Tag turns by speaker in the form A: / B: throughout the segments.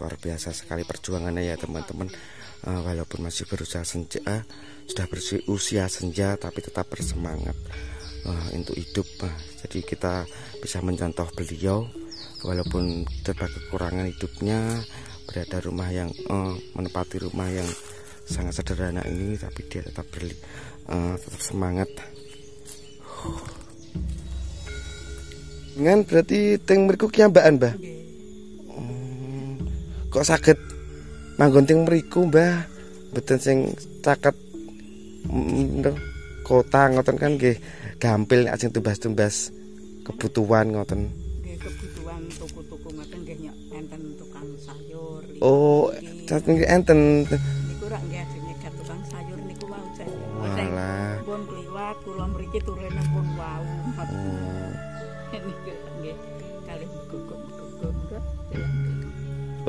A: luar biasa sekali perjuangannya ya teman-teman. Walaupun masih berusia senja, sudah berusia senja, tapi tetap bersemangat untuk hidup. Jadi kita bisa mencontoh beliau, walaupun serba kekurangan hidupnya, berada rumah yang menempati rumah yang sangat sederhana ini, tapi dia tetap tetap semangat. Dengan berarti teng mriku kiambaan, Mbah. Kok saged manggon teng mriku, Mbah? Mboten sing caket kota ngoten kan nggih gampil nek sing tumbas-tumbas kebutuhan ngoten.
B: Nggih kebutuhan tuku-tuku ngoten nggih enten tukang sayur.
A: Oh, saking enten.
B: Niku rak nggih ajenge tukang sayur niku wau jane.
A: Walah.
B: Pun kliwat kula mriki turune pun wau. Niku nggih kalih guguk-guguk.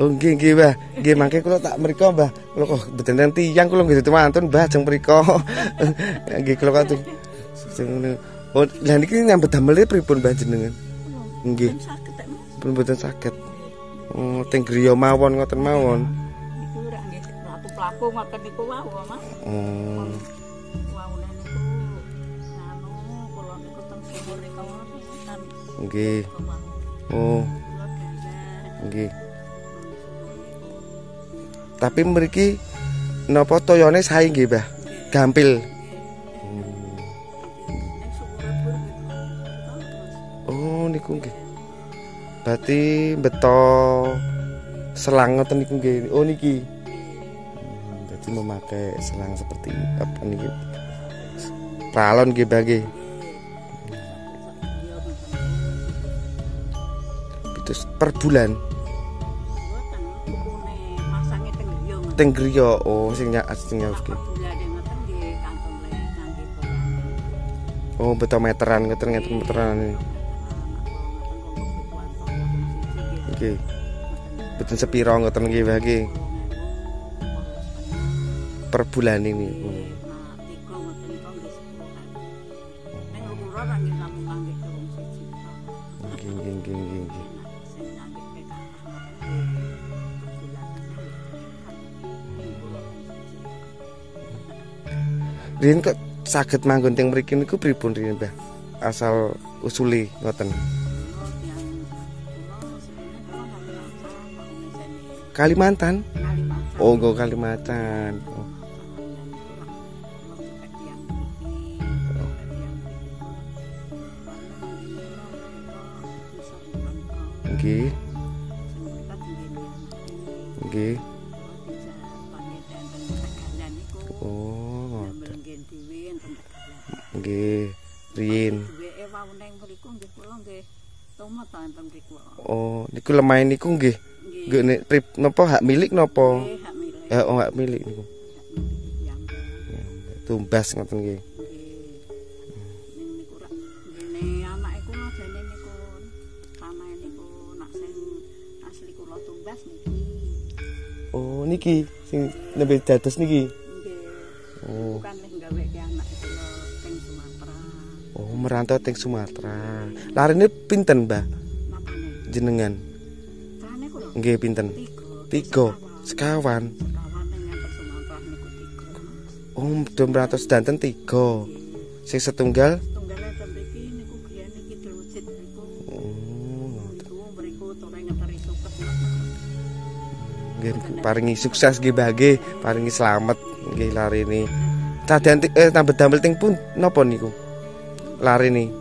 A: Oh nggih nggih Mbah. Nggih mangke kula tak mriko Mbah. Kula kok beten tiyang kula nggih mantun Mbah jeng mriko. Nggih kula katun. Oh lha niki nyambet damel pripun Mbah jenengan? Nggih. Pun mboten saged. Oh teng griya mawon ngoten mawon.
B: Niku rak nggih pelaku-pelaku ngoten niku wau Mas.
A: Oh.
B: Waune niku anu kula niku teng sumur niku kan.
A: Nggih. Oh. Nggih. Tapi mriki napa toyone sae nggih, Mbah? Gampil. Oh, niku nggih. Berarti beto selang ngoten niku nggih. Oh niki. Berarti memakai selang seperti apa niki? Pralon nggih, Mbah nggih. Itu per bulan. Teng griya, oh sing nyauske. Oh, beto meteran ngeten meteran. Nggih. Mboten sepira ngoten nggih, Mbah nggih. Per bulan ini. Nggih. Riyen kok saged manggon teng mriki niku pripun riyen, Mbah? Asal usule ngoten. Kalimantan? Oh, nggo Kalimantan. Oh. Nggih. Nggih. Oh, ngoten. Nggih, riyin. Oh, niku lemah niku nggih. Nggih nek napa hak milik napa? Ya, oh hak milik niku. Tumbas ngoten nggih.
B: Niku rak ngene anake kula jane niku tanahe niku nak sing asli kula tumbas niki.
A: Oh, niki sing nembe dados niki.
B: Nggih. Oh. Bukan lek gaweke anak kula teng Sumatera.
A: Oh, merantau teng Sumatera. Larine pinten, Mbah?
B: Napane?
A: Jenengan.
B: Carane kula.
A: Nggih pinten? 3. Sekawan. Oh, 200 danten 3. Sing setunggal?
B: Tunggale ten mriki niku griyane iki diwujud niku.
A: Oh,
B: mriku tore ngeteri suket.
A: Nggih paringi sukses nggih Mbah nggih, paringi slamet nggih larini. Cadan tambah damel ting pun napa niku? Larini.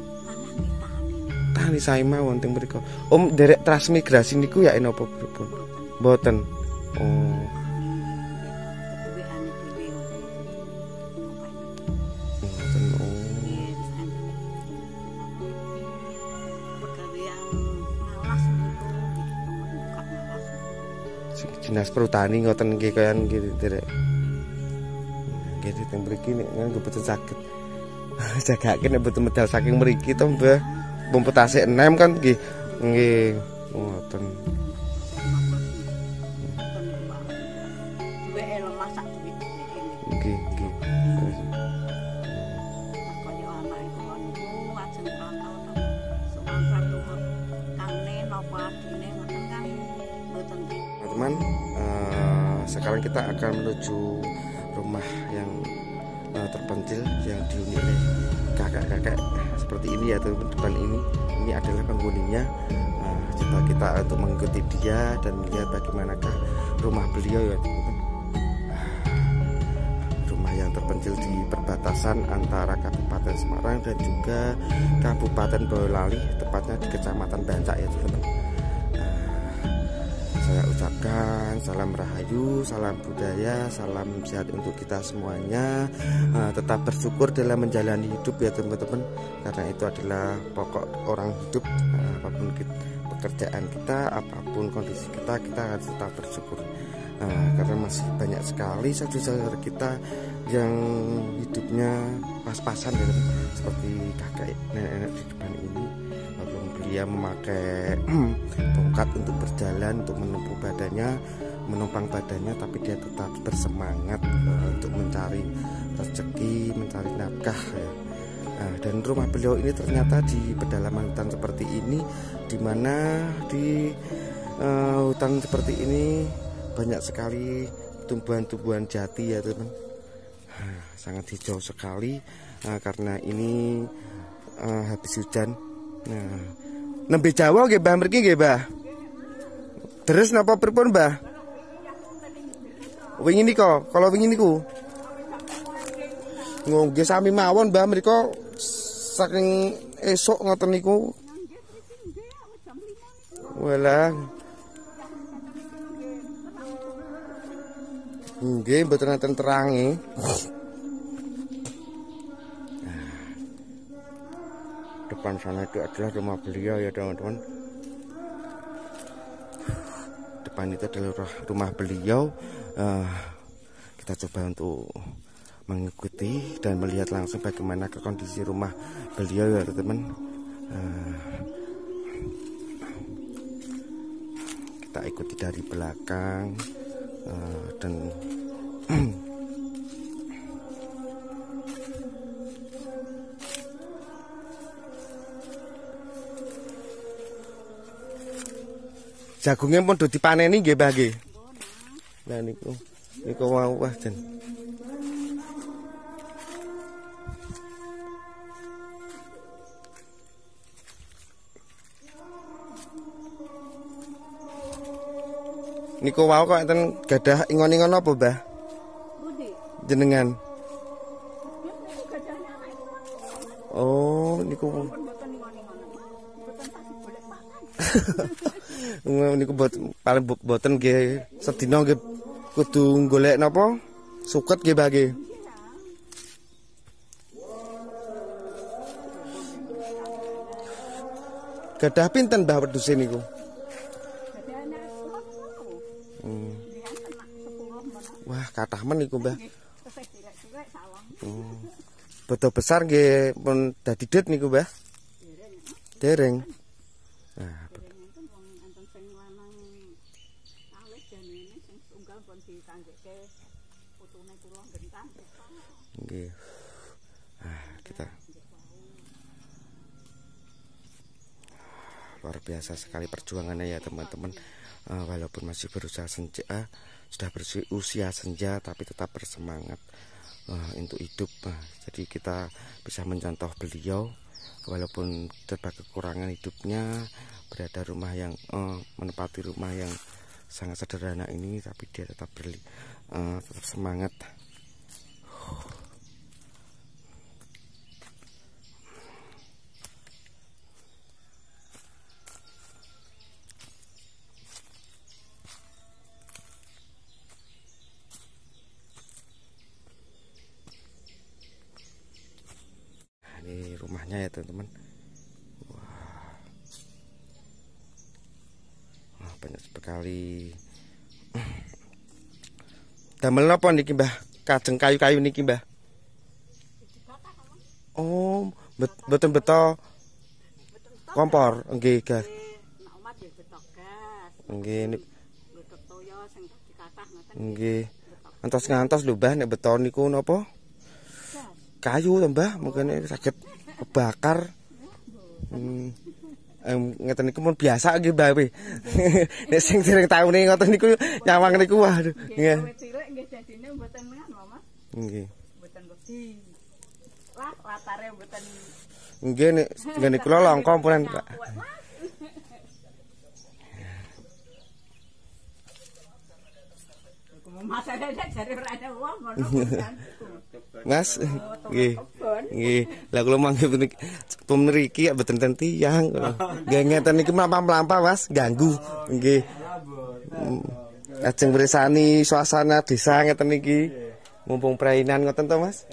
A: Tani sae mawon teng mriku. Om derek transmigrasi niku ya napa pripun? Mboten. Oh. Dinas Perhutani ngoten nggih kaya nggih derek. Nggih teng mriki nek mboten saged. Jagake nek mboten medal saking mriki to, Mbah. Mumpet tasik enem kan nggih. Nggih ngoten. Nggih.
B: Kaya anake kula niku ajeng rantau teng Sumatera Timur. Kane napa adine ngoten kan mboten
A: teman-teman, sekarang kita akan menuju rumah yang terpencil yang dihuni oleh kakak-kakak seperti ini ya teman-teman. Depan ini adalah penghuninya. Coba kita untuk mengikuti dia dan melihat bagaimanakah rumah beliau ya teman-teman. Rumah yang terpencil di perbatasan antara Kabupaten Semarang dan juga Kabupaten Boyolali, tepatnya di Kecamatan Bancak ya teman-teman. Saya ucapkan salam rahayu, salam budaya, salam sehat untuk kita semuanya. Tetap bersyukur dalam menjalani hidup ya teman-teman, karena itu adalah pokok orang hidup. Apapun pekerjaan kita, apapun kondisi kita harus tetap bersyukur. Karena masih banyak sekali saudara-saudara kita yang hidupnya pas-pasan ya, seperti kakek nenek di depan ini. Dia memakai tongkat untuk berjalan, untuk menumpang badannya, tapi dia tetap bersemangat untuk mencari rezeki, mencari nafkah ya. Dan rumah beliau ini ternyata di pedalaman hutan seperti ini, di mana di hutan seperti ini banyak sekali tumbuhan-tumbuhan jati ya teman. Sangat hijau sekali karena ini habis hujan. Nembe Jawa nggih Mbah mriki nggih Mbah. Terus napa pripun Mbah? Wingi nika, kalau wingi niku. Nggih sami mawon Mbah mriko saking esuk ngoten niku. Walah. Nggih mboten nenten terange. Depan sana itu adalah rumah beliau ya teman-teman. Depan itu adalah rumah beliau. Kita coba untuk mengikuti dan melihat langsung bagaimana kondisi rumah beliau ya teman-teman. Kita ikuti dari belakang dan jagungnya pun udah dipaneni nggih Mbah nggih. Lah niku wau wah jen. Niku wau kok enten gadah ingon-ingon apa Mbah? Jenengan. Oh, niku. Niku paling boten nggih sedina nggih kudu golek napa suket nggih Mbah nggih. Gadah pinten Mbah wedhuse niku? Wah, kathah men niku Mbah. Beto besar nggih pun dadi det niku Mbah. Dereng. Nah, kita luar biasa sekali perjuangannya ya teman-teman. Walaupun masih berusaha senja, sudah berusia senja, tapi tetap bersemangat untuk hidup. Jadi kita bisa mencontoh beliau, walaupun serba kekurangan hidupnya, berada rumah yang menempati rumah yang sangat sederhana ini, tapi dia tetap tetap semangat. Ini rumahnya ya teman-teman. Wah, banyak sekali. Damel napa niki Mbah? Kajeng kayu-kayu niki Mbah. Oh, mboten beto kompor, nggih gas. Nggih nggih. Ngantos-ngantos lho Mbah nek beto niku napa? Kayu to Mbah, mungkin sakit kebakar. ngeten niku pun biasa nggih Mbak. Nek sing sering taune ngoten niku nyawang niku waduh. Nggih.
B: Awit cilik nggih dadine mboten ngono, Mas.
A: Nggih.
B: Mboten wedi. Lah latare mboten.
A: Nggih nek ngene kula langka punen Pak.
B: Mas ada jare ora ada wong ngono.
A: Mas, nggih. Nggih. Lah kula mangke mriki ya mboten ten tiyang. Nggih ngeten iki mlampah-mlampah Mas, ganggu. Nggih. Ajeng ngresani suasana desa ngeten iki. Mumpung prainan ngoten to Mas.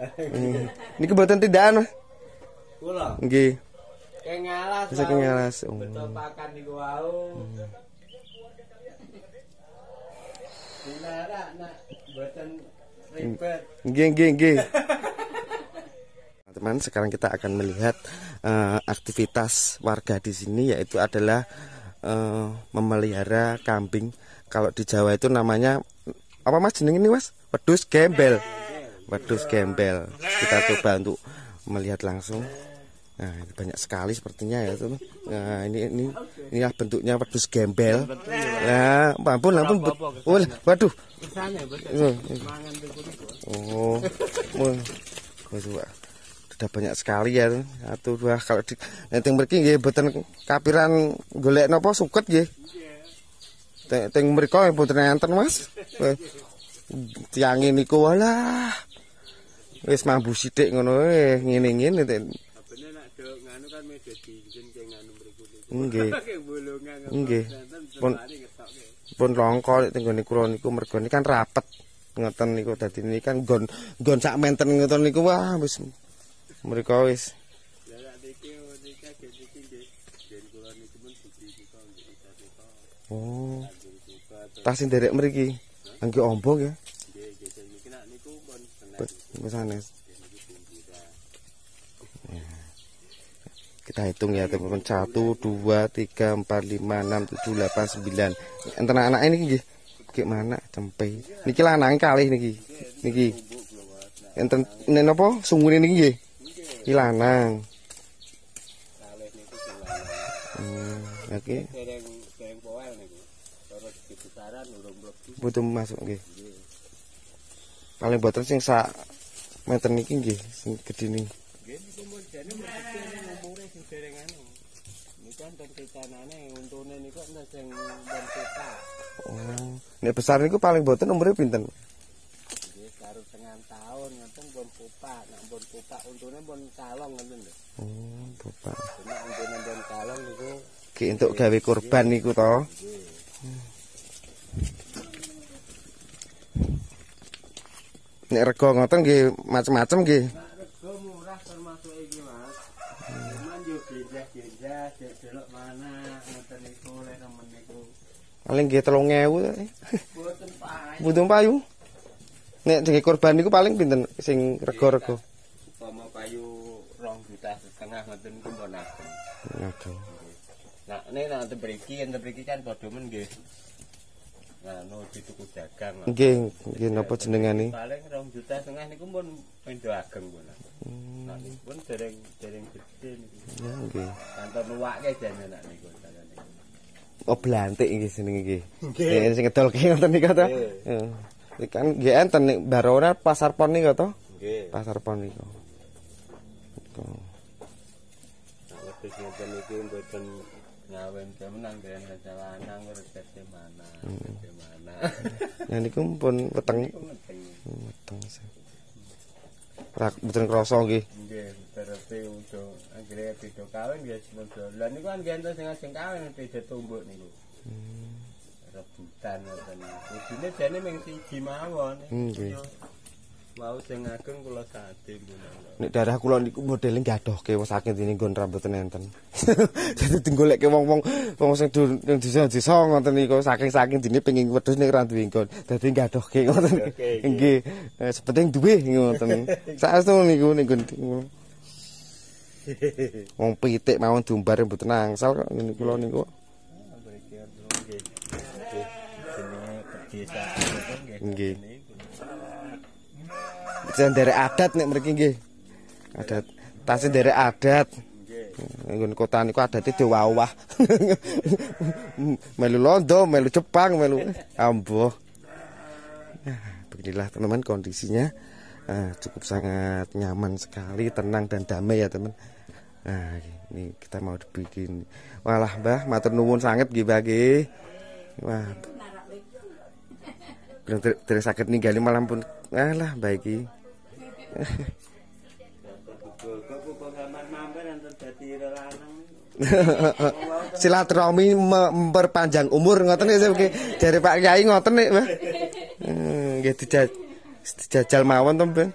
A: Niki mboten tindakan Mas.
C: Kula.
A: Nggih.
C: Kengalas.
A: Bisa kengalas.
C: Betul pakan niku wau. Dinara nak mboten ribet.
A: Nggih. Teman-teman, sekarang kita akan melihat aktivitas warga di sini, yaitu adalah memelihara kambing. Kalau di Jawa itu namanya apa Mas jeneng ini Mas? Wedhus gembel. Wedhus gembel. Kita coba untuk melihat langsung. Nah, ini banyak sekali sepertinya ya tuh. Nah, inilah bentuknya wedhus gembel. Nah, ampun. Oh, waduh. Oh. Sudah banyak sekali ya. Satu dua kalau di teng mriki nggih mboten kapiran golek napa suket nggih. Teng mriko mboten enten Mas. Tiang niku walah. Wis mambu sithik ngono ngene-ngene.
C: Nganu kan media dinjen ke nganu mriku niku.
A: Nggih. Nggih. Pun longko teng nggone kula niku mergo niki kan rapet ngoten niku dadi niki kan nggon sak menten ngoten niku wah wis mriko wis.
C: Lah niki iki nggih den kula niku pun budi kita untuk kita.
A: Oh. Tas nderek mriki. Angge ombo ya.
C: Nggih niki nak niku pun
A: sanes. Kita hitung ya teman-teman 1, 2, 3, 4, 5, 6, 7, 8, 9. Enten anak ini nggih. Gimana cempe. Niki lanang kalih niki. Niki. Enten nen apa sungune niki nggih. Iki lanang.
C: Kalih niku sing lanang.
A: Oke.
C: Dereng poel niku. Terus dibesaran urung mlebu.
A: Butuh masuk nggih. Paling boten sing sak meter niki nggih sing gedhe niki.
C: Nggih niku mun jane umure sing dereng anu. Niku enten titanane untune niku enten sing ben peta.
A: Oh, nek besar niku paling boten umure pinten?
C: Nggih karo setengah tahun ngoten pun pupak, nek pun pupak untune pun kalong ngoten lho.
A: Oh, pupak.
C: Nek untune pun kalong niku
A: Ki entuk gawe kurban niku to. Nek rego ngoten nggih macem-macem nggih.
C: rego murah termasuk iki Mas. Cuman yo genjah-genjah delok mana ngoten niku lek nemen niku.
A: Paling nggih 3.000.
C: Boten payu.
A: Butuh payu. Nek dhewe kurban niku paling pinten sing rego-rego?
C: Upama payu 2,5 juta ngoten niku pun ageng.
A: Ageng.
C: Nah, ini nanti beriki kan padha men nggih. Anu dituku dagang.
A: Nggih, nggih napa jenengane?
C: Paling 2,5 juta niku pun pendo ageng pun. Nah, niku pun dereng gedhe niku.
A: Ya nggih.
C: Kantor nuwake jane nak niku dalane.
A: Oh blantik nggih jenenge nggih. Nggih sing ngedolke ngoten niku to. Heeh. Iki kan nggih enten nek Barona Pasar Pon niku to?
C: Nggih.
A: Pasar Pon niku.
C: Wedhus ngoten iki mboten ngawen temenan kaya lanang rezeki mana. Rezeki mana.
A: Nah niku pun weteng. Weteng. Mboten krasa nggih.
C: Nggih, terepe udo anggere beda kawin nggih semono. Lah niku kan enten sing ajeng kawin beda tumbuk niku. Rebutan ngoten niku. Kudune jane mung siji mawon.
A: Nggih.
C: Mau sing ageng kula sate mboten.
A: Nek daerah kula niku modele gadohke wong saking dene nggon rambutan enten. Dadi digoleke wong-wong sing ning desa-desa ngoten niku saking dene pengin wedhus nek ora duwe nggon. Dadi gadohke ngoten. Nggih. Sepenting duwe ngoten. Saestu niku ning nggon. Wong pitik mawon diumbar mboten angsal kok ngene kula niku. Nggih. Jeneng derek adat nek mriki nggih. Adat. Tas derek adat. Nggon kota niku adate dewawah. Melu Londo, melu Jepang, melu amboh. Beginilah teman-teman kondisinya. Cukup sangat nyaman sekali, tenang dan damai ya teman. Nah, ini kita mau dibikin. Walah Mbah, matur nuwun sanget nggih Mbah nggih. Wah. Terus sakit ninggali malam pun. Alah Mbah iki. Silaturahmi memperpanjang umur ngoten nggih dari Pak Kyai ngoten nek Mbah. Nggih dijajal mawon to, Mbah.